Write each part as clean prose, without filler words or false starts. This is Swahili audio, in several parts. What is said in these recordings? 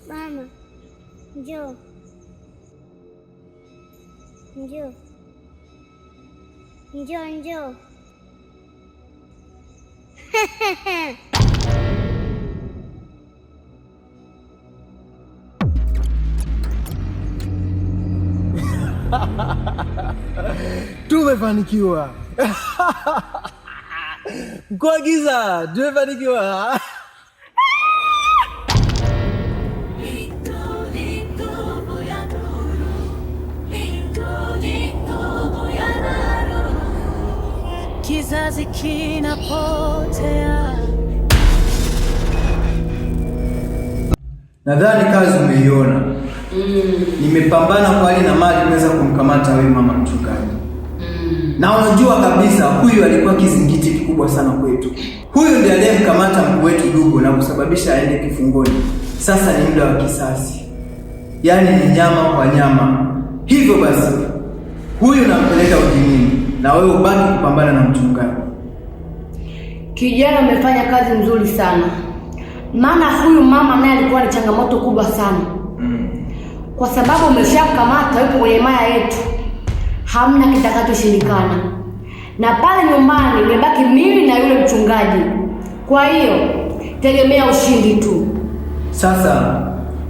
Mama, njoo. Njoo. Njoo, njoo. Tumefanikiwa. Kwa giza, tumefanikiwa. Kizazi kinapotea. Nadhani kazi umeiona. Nimepambana kwa hali na mali kuweza kumkamata wewe mama mchungaji. Na unajua kabisa huyu alikuwa kizingiti kikubwa sana kwetu. Huyu ndiye aliyemkamata mkuu wetu Dugo na kusababisha aende kifungoni. Sasa ni muda wa kisasi. Yaani ni nyama kwa nyama. Hivyo basi huyu nampeleka ujinini na wewe ubaki kupambana na mchungaji. Kijana amefanya kazi nzuri sana. Maana huyu mama naye alikuwa ni changamoto kubwa sana. Kwa sababu umeshamkamata yupo kwenye maya yetu. Hamna kitakachoshindikana. Na pale nyumbani nimebaki mimi na yule mchungaji. Kwa hiyo tegemea ushindi tu. Sasa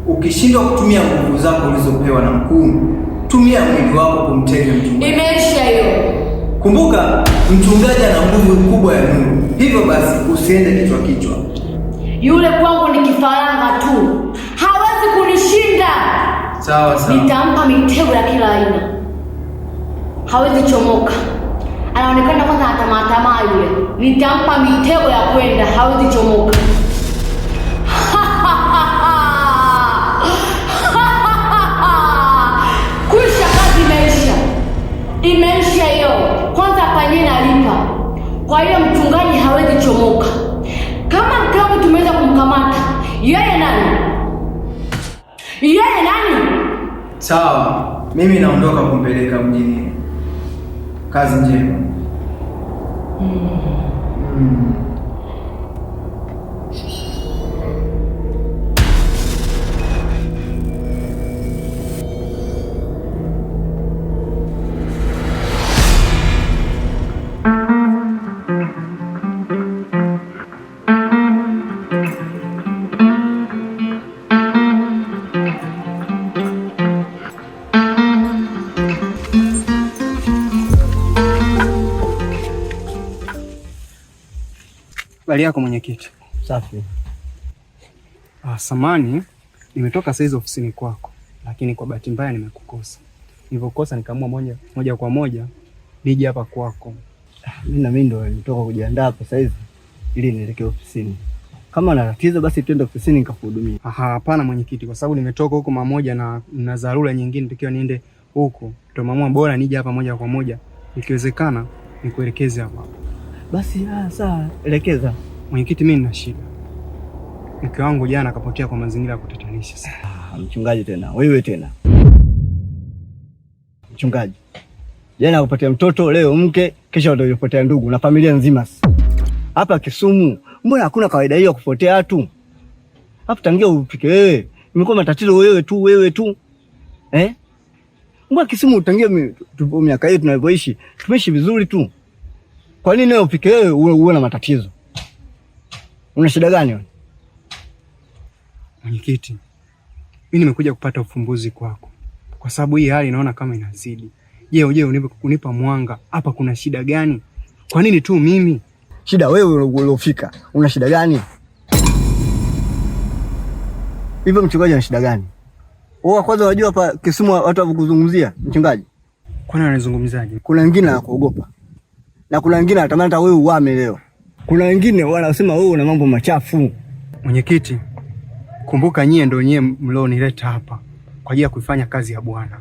ukishindwa kutumia nguvu zako ulizopewa na mkuu, tumia mwili wako kumtega mchungaji. Imeisha hiyo. Kumbuka mchungaji ana nguvu kubwa ya nuru. Hivyo basi usiende kichwa. Yule kwangu ni kifaranga tu. Hawezi kunishinda. Sawa. Nitampa mitego ya kila aina. Hawezi chomoka. Anaonekana kwanza atamaa yule. Nitampa mitego ya kwenda, hawezi chomoka. Kuisha, kazi imeisha. Imeisha hiyo. Kwanza panye nalipa. Kwa hiyo mchungaji hawezi chomoka. Kama mkao tumeweza kumkamata, yeye nani? Sawa, mimi naondoka kumpeleka mjini. Kazi njema. Habari yako mwenyekiti? Safi. Samani, nimetoka saizi ofisini kwako, lakini kwa bahati mbaya nimekukosa. Nilipokosa nikaamua moja kwa moja nije hapa kwako. Mimi ndo nilitoka kujiandaa hapa saizi ili nielekee ofisini. Kama na tatizo basi twende ofisini nikakuhudumia. Hapana mwenyekiti, kwa sababu nimetoka huko mamoja na dharura nyingine tukiwa niende huko. Ndio maamua bora nije hapa moja kwa moja. Ikiwezekana nikuelekeze hapa. Basi sawa, elekeza. Mwenyekiti, mimi nina shida. Mke wangu jana akapotea kwa mazingira ya kutatanisha sana. Mchungaji tena, wewe tena. Mchungaji. Jana upatia mtoto, leo mke, kesho utapotea ndugu na familia nzima. Hapa Kisumu, mbona hakuna kawaida hiyo kupotea watu? Hapo tangia upike wewe, imekuwa matatizo wewe tu. Mbona Kisumu tangia miaka yetu tunavyoishi, tumeishi vizuri tu. Kwa nini leo upike wewe uwe na matatizo? Una shida gani wewe? Mwenyekiti, mimi nimekuja kupata ufumbuzi kwako. Kwa sababu hii hali naona kama inazidi. Je, unipa mwanga. Hapa kuna shida gani? Kwa nini tu mimi? Shida wewe uliofika. Una shida gani? Hivyo mchungaji ana shida gani? Wewe kwanza unajua hapa Kisumu watu wakuzungumzia mchungaji. Kwani wanazungumzaje? Kuna wengine wanakuogopa. Na kuna wengine wanatamani hata wewe uame leo. Kuna wengine wanasema wewe una mambo machafu. Mwenyekiti, kumbuka nyie ndio nyie mlionileta hapa kwa ajili ya kufanya kazi ya Bwana.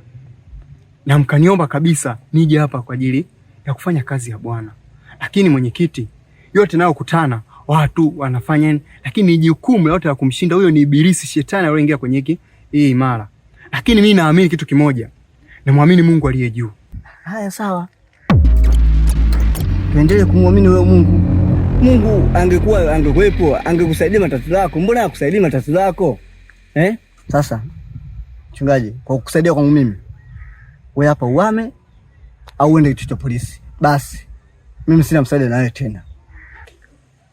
Na mkaniomba kabisa nije hapa kwa ajili ya kufanya kazi ya Bwana. Lakini mwenyekiti, yote nao kutana watu wanafanya, lakini jukumu lote la kumshinda huyo ni ibilisi, shetani aliyeingia kwenye hii imara. Lakini mimi naamini kitu kimoja. Namwamini Mungu aliye juu. Haya sawa. Tuendelee kumwamini wewe Mungu. Mungu angekuwepo, angekusaidia matatizo yako. Mbona hakusaidii matatizo yako? Sasa mchungaji, kwa kukusaidia kwangu mimi, wewe hapa uame au uende kituo cha polisi, basi mimi sina msaada na wewe tena.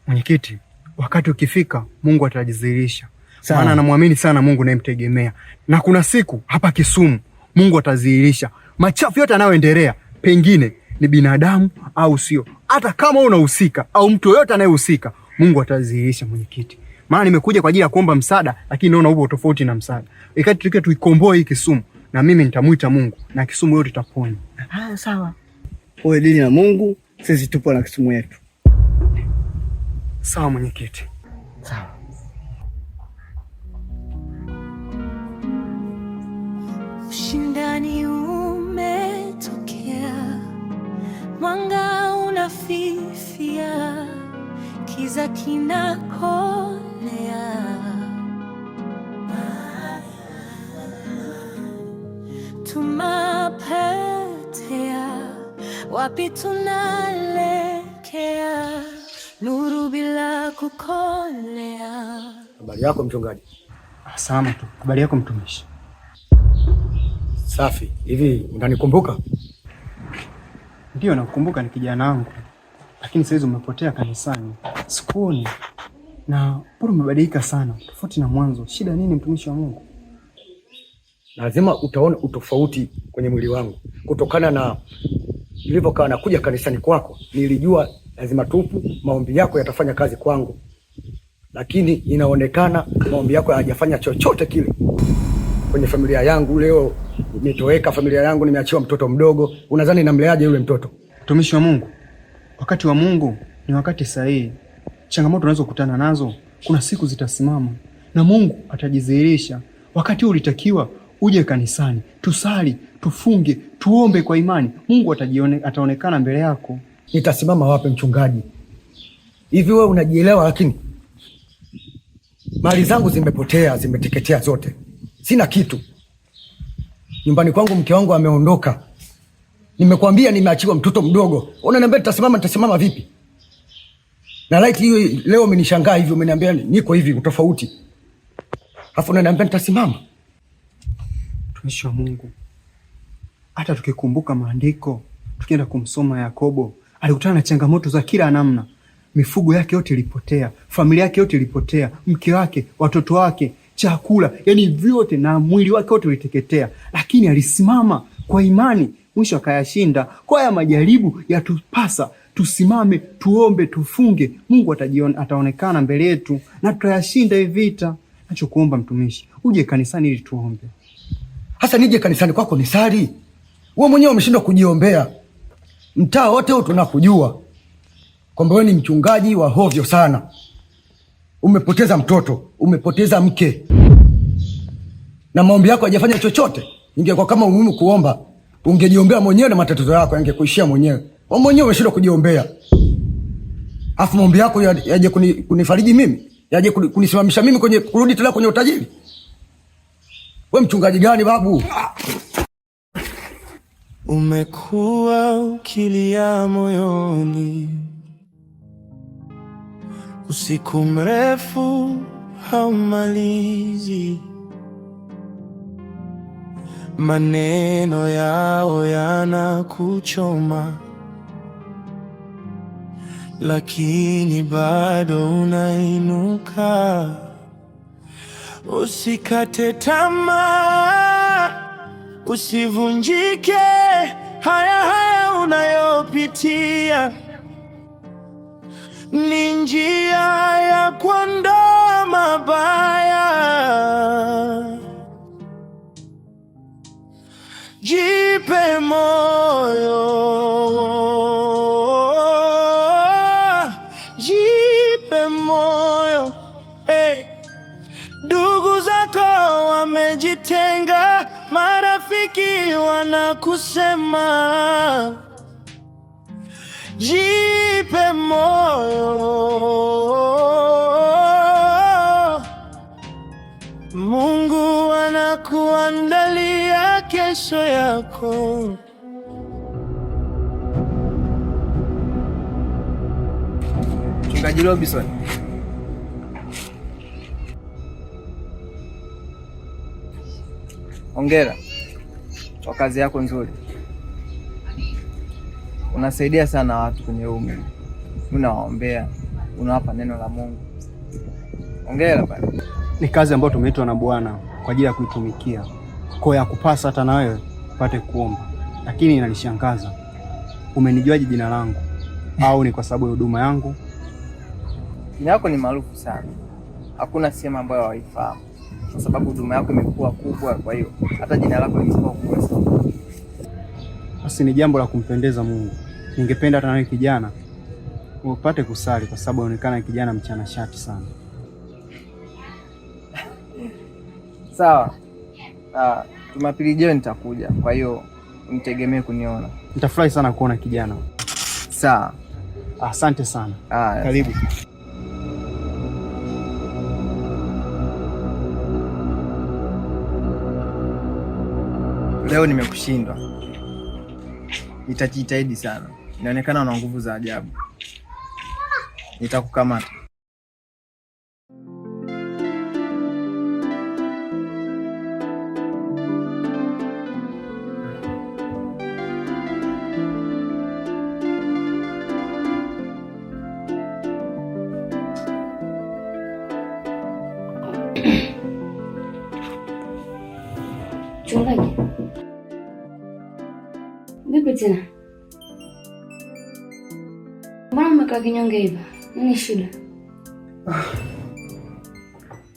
Mwenyekiti, wakati ukifika Mungu atajidhihirisha. Maana namwamini sana Mungu nayemtegemea. Na kuna siku hapa Kisumu Mungu atadhihirisha. Machafu yote yanayoendelea pengine ni binadamu au sio. Hata kama unahusika au mtu yote anayehusika, Mungu atadhihirisha mwenyekiti. Maana nimekuja kwa ajili ya kuomba msaada, lakini naona upo tofauti na msaada. Ikati tuke tuikomboe hii Kisumu na mimi nitamuita Mungu na Kisumu yote itapona. Sawa. Wewe dili na Mungu, sisi tupo na Kisumu yetu. Sawa mwenyekiti. Sawa. Ushindani umetokea, mwanga unafifia, kiza kinakolea. Tumapetea, wapi tunalekea, nuru bila kukolea. Habari yako mchungaji? Salama tu. Habari yako mtumishi? Safi. Hivi unanikumbuka? Ndio nakukumbuka, ni kijana wangu. Lakini sasa umepotea kanisani. Sikuoni. Na bado umebadilika sana, tofauti na mwanzo. Shida nini mtumishi wa Mungu? Lazima utaona utofauti kwenye mwili wangu. Kutokana na nilivyokaa na kuja kanisani kwako, nilijua lazima tupu maombi yako yatafanya kazi kwangu. Lakini inaonekana maombi yako hayajafanya chochote kile. Kwenye familia yangu leo nimetoweka, familia yangu nimeachiwa mtoto mdogo. Unadhani namleaje yule mtoto? Mtumishi wa Mungu, wakati wa Mungu ni wakati sahihi. Changamoto unazokutana nazo kuna siku zitasimama na Mungu atajidhihirisha. Wakati ulitakiwa uje kanisani, tusali, tufunge, tuombe kwa imani. Mungu ataonekana mbele yako. Nitasimama wapi mchungaji? Hivi wewe unajielewa? Lakini mali zangu zimepotea, zimeteketea zote. Sina kitu. Nyumbani kwangu mke wangu ameondoka. Nimekwambia nimeachiwa mtoto mdogo. Unaniambia nitasimama vipi? Na like hiyo leo umenishangaa hivi, umeniambia niko hivi utofauti. Alafu unaniambia nitasimama. Mtumishi wa Mungu, hata tukikumbuka maandiko, tukienda kumsoma Yakobo, alikutana na changamoto za kila namna. Mifugo yake yote ilipotea, familia yake yote ilipotea, mke wake, watoto wake, chakula, yani vyote, na mwili wake wote uliteketea. Lakini alisimama kwa imani, mwisho akayashinda. Kwa haya majaribu yatupasa tusimame, tuombe, tufunge. Mungu ataonekana mbele yetu na tutayashinda hivi vita. Nachokuomba mtumishi, uje kanisani ili tuombe. Hasa nije kanisani kwako nisali? Wewe mwenyewe umeshindwa kujiombea. Mtaa wote huu tunakujua kwamba wewe ni mchungaji wa hovyo sana. Umepoteza mtoto, umepoteza mke, na maombi yako hajafanya chochote. Ingekuwa kama umuhimu kuomba, ungejiombea mwenyewe na matatizo yako yangekuishia mwenyewe. Wewe mwenyewe umeshindwa kujiombea. Afu maombi yako yaje kunifariji mimi? Yaje kunisimamisha mimi kwenye kurudi tena kwenye utajiri? Wewe mchungaji gani babu? Umekuwa ukilia moyoni, usiku mrefu haumalizi, maneno yao yanakuchoma, lakini bado unainuka. Usikate tamaa, usivunjike. Haya unayopitia ni njia ya kuondoa mabaya. Jipe moyo, jipe moyo. Hey. Ndugu zako wamejitenga, marafiki wanakusema. Jipe moyo, Mungu anakuandalia kesho yako. Mchungaji Robinson. Hongera kwa kazi yako nzuri. Unasaidia sana watu kwenye umri. Unawaombea, unawapa neno la Mungu. Hongera bwana. Ni kazi ambayo tumeitwa na Bwana kwa ajili ya kuitumikia. Kwa ya kupasa hata na wewe upate kuomba. Lakini inanishangaza. Umenijuaje jina langu? Au ni kwa sababu ya huduma yangu? Jina lako ni maarufu sana. Hakuna sehemu ambayo hawaifahamu. Kwa sababu huduma yako imekuwa kubwa, kwa hiyo hata jina lako limekuwa kubwa sana. Basi ni jambo la kumpendeza Mungu. Ningependa hata nawe kijana upate kusali kwa sababu unaonekana kijana mchana shati sana. Sawa. Jumapili jioni nitakuja. Kwa hiyo unitegemee kuniona. Nitafurahi sana kuona kijana. Sawa. Asante sana. Karibu. Leo nimekushindwa. Nitajitahidi sana. Inaonekana una nguvu za ajabu. Nitakukamata. Mchungaji. Vipi tena? Mbona umekaa kinyonge hivyo? Nini shida?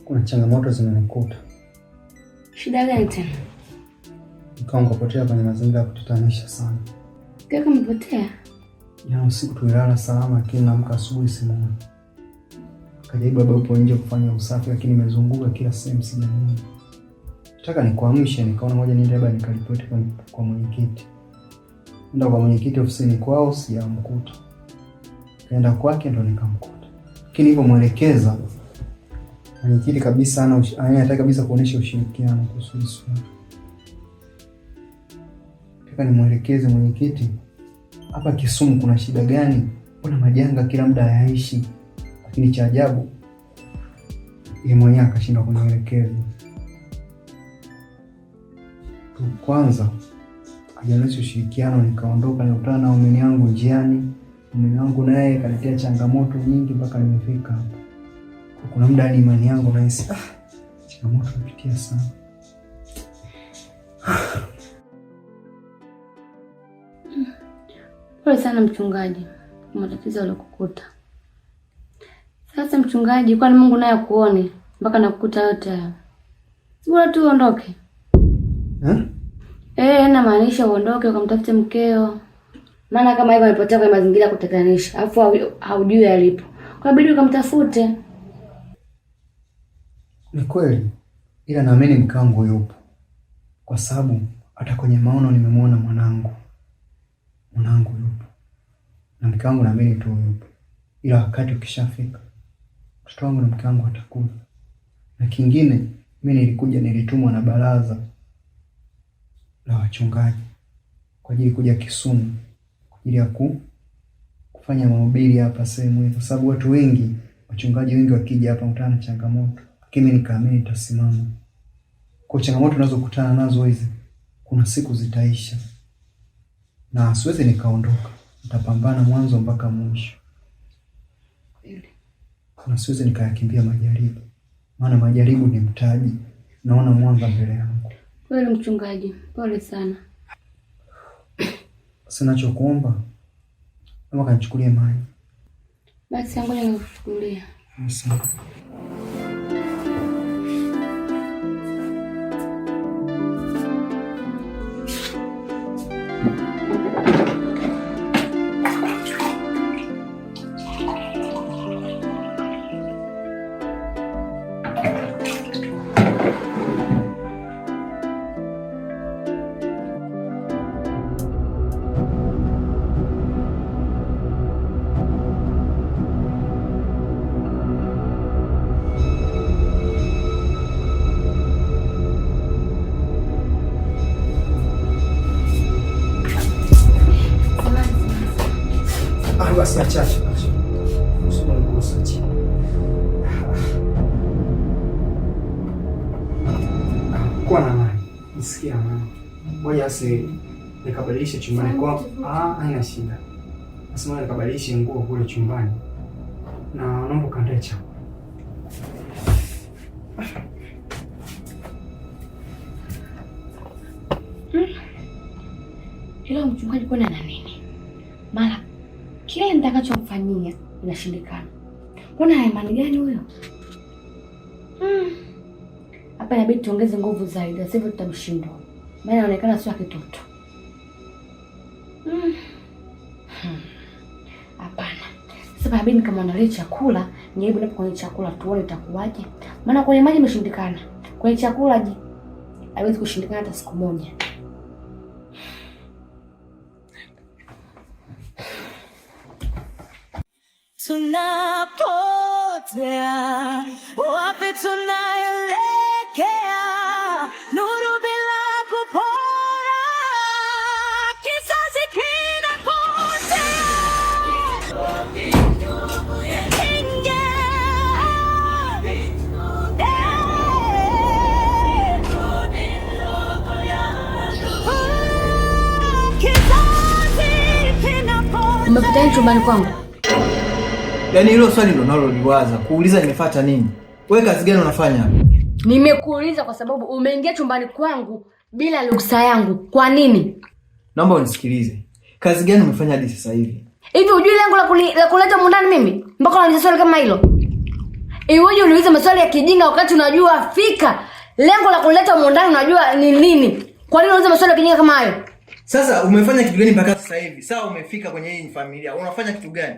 Kuna changamoto zinanikuta. Shida gani tena? Nikawa nikapotea kwenye mazingira ya kutatanisha sana. Kaka umepotea? Jana usiku tulilala salama, lakini naamka asubuhi simuoni. Kajaribu baba upo nje kufanya usafi, lakini nimezunguka kila sehemu sijamuona. Nataka nikuamshe, nikaona moja niende baba nikaripoti kwa mwenyekiti. Nenda kwa mwenyekiti ofisini kwao, sijamkuta. Kaenda kwake ndo nikamkuta. Lakini hivyo mwelekeza mwenyekiti kabisa anataka kabisa kuonesha ushirikiano kuhusu swala. Nataka nimwelekeze mwenyekiti hapa Kisumu kuna shida gani? Kuna majanga kila muda hayaishi. Lakini cha ajabu yeye mwenyewe akashindwa kunielekeza. Kwanza hajaonyesha ushirikiano, nikaondoka nikutana na mume wangu njiani. Mume wangu naye kaletea changamoto nyingi mpaka nimefika hapa. Kuna muda ni imani yangu nahisi changamoto napitia sana. Pole sana mchungaji, matatizo yalokukuta. Sasa mchungaji, kwani Mungu naye akuone mpaka nakukuta yote haya? Bora tu uondoke. Na maanisha uondoke ukamtafute mkeo. Maana kama hivyo amepotea kwa mazingira ya kutatanisha, alafu haujui alipo. Kwa bidii ukamtafute. Ni kweli. Ila naamini mke wangu yupo. Kwa sababu hata kwenye maono nimemwona mwanangu. Mwanangu yupo. Na mke wangu naamini tu yupo. Ila wakati ukishafika, mtoto wangu na mke wangu watakuja. Na kingine, mimi nilitumwa na baraza la wachungaji kwa ajili kuja Kisumu kwa ajili ya kufanya mahubiri hapa sehemu hii, kwa sababu watu wengi, wachungaji wengi wakija hapa mtana na changamoto, lakini nikaamini nitasimama. Kwa changamoto tunazokutana nazo hizi, kuna siku zitaisha. Na siwezi nikaondoka. Nitapambana mwanzo mpaka mwisho. Na siwezi nikayakimbia majaribu. Maana majaribu ni mtaji. Naona mwanga mbele yangu. Pole mchungaji, pole sana. Sina cha kuomba. Kama kanichukulie maji. Basi ngoja nikuchukulie. Asante. Basi acha. Usipone kugusa chini. Kwa na nani? Sikia mama. Ngoja asi nikabadilishe chumbani kwako. Haina shida. Nasema nikabadilishe nguo kule chumbani. Na naomba kaandae chakula. Hilo mchungaji kuna na nini? Mara kile nitakachomfanyia inashindikana. Kuna imani gani huyo? Hapa inabidi tuongeze nguvu zaidi, sivyo tutamshindwa. Maana inaonekana sio kitoto. Hapana. Sasa inabidi nikamwandalie chakula, nijaribu napo kwenye chakula tuone itakuwaje. Maana kwenye maji imeshindikana. Kwenye chakula je? Haiwezi kushindikana hata siku moja. Tunapotea wapi tunaelekea, nuru bila kupora, kizazi kinapotea. Umepita chumbani kwangu? Yaani hilo swali ndo naloliwaza. Kuuliza nimefuata nini? Wewe kazi gani unafanya hapa? Nimekuuliza kwa sababu umeingia chumbani kwangu bila ruhusa yangu. Kwa nini? Naomba unisikilize. Kazi gani umefanya hadi sasa hivi? Hivi hujui lengo la kuleta mundani mimi? Mpaka unaniuliza swali kama hilo. Iweje uniulize maswali ya kijinga wakati unajua fika lengo la kuleta mundani unajua ni nini? Kwa nini unauliza maswali ya kijinga kama hayo? Sasa umefanya kitu gani mpaka sasa hivi? Sawa umefika kwenye hii familia. Unafanya kitu gani?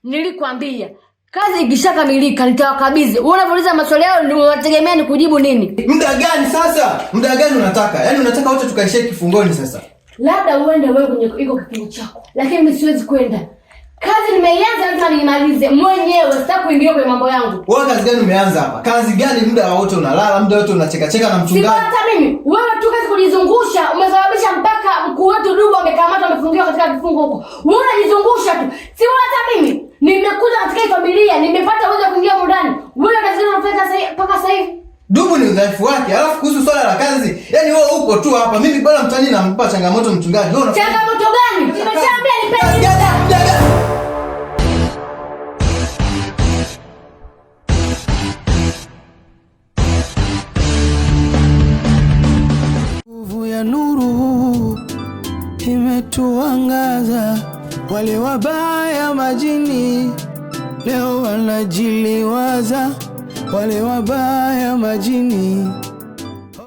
Nilikwambia kazi ikishakamilika nitawakabidhi. Wewe unauliza maswali yao ndio unategemea ni kujibu nini? Muda gani sasa? Muda gani unataka? Yaani unataka wote tukaishie kifungoni sasa? Labda uende wewe kwenye iko kifungo chako. Lakini mimi siwezi kwenda. Kazi nimeianza lazima niimalize mwenyewe, sitaki kuingia kwenye mambo yangu. Wewe kazi gani umeanza hapa? Kazi gani muda wote unalala, muda wote unacheka cheka na mchungaji? Sio hata mimi. Wewe tu kazi kujizungusha, umesababisha mpaka mkuu wetu Dubu amekamatwa amefungiwa katika kifungo huko. Wewe unajizungusha tu. Sio hata mimi. Nimekuja katika familia, nimepata uwezo wa kuingia ndani. Wewe kazi gani unafanya sasa mpaka sasa hivi? Dubu ni udhaifu wake. Alafu kuhusu swala la kazi, yaani wewe uko tu hapa. Mimi bwana mtani nampa changamoto mchungaji. Wewe unafanya changamoto gani? Nimeshaambia nipende. Nguvu ya nuru imetuangaza, wale wabaya majini leo wanajiliwaza, wale wabaya majini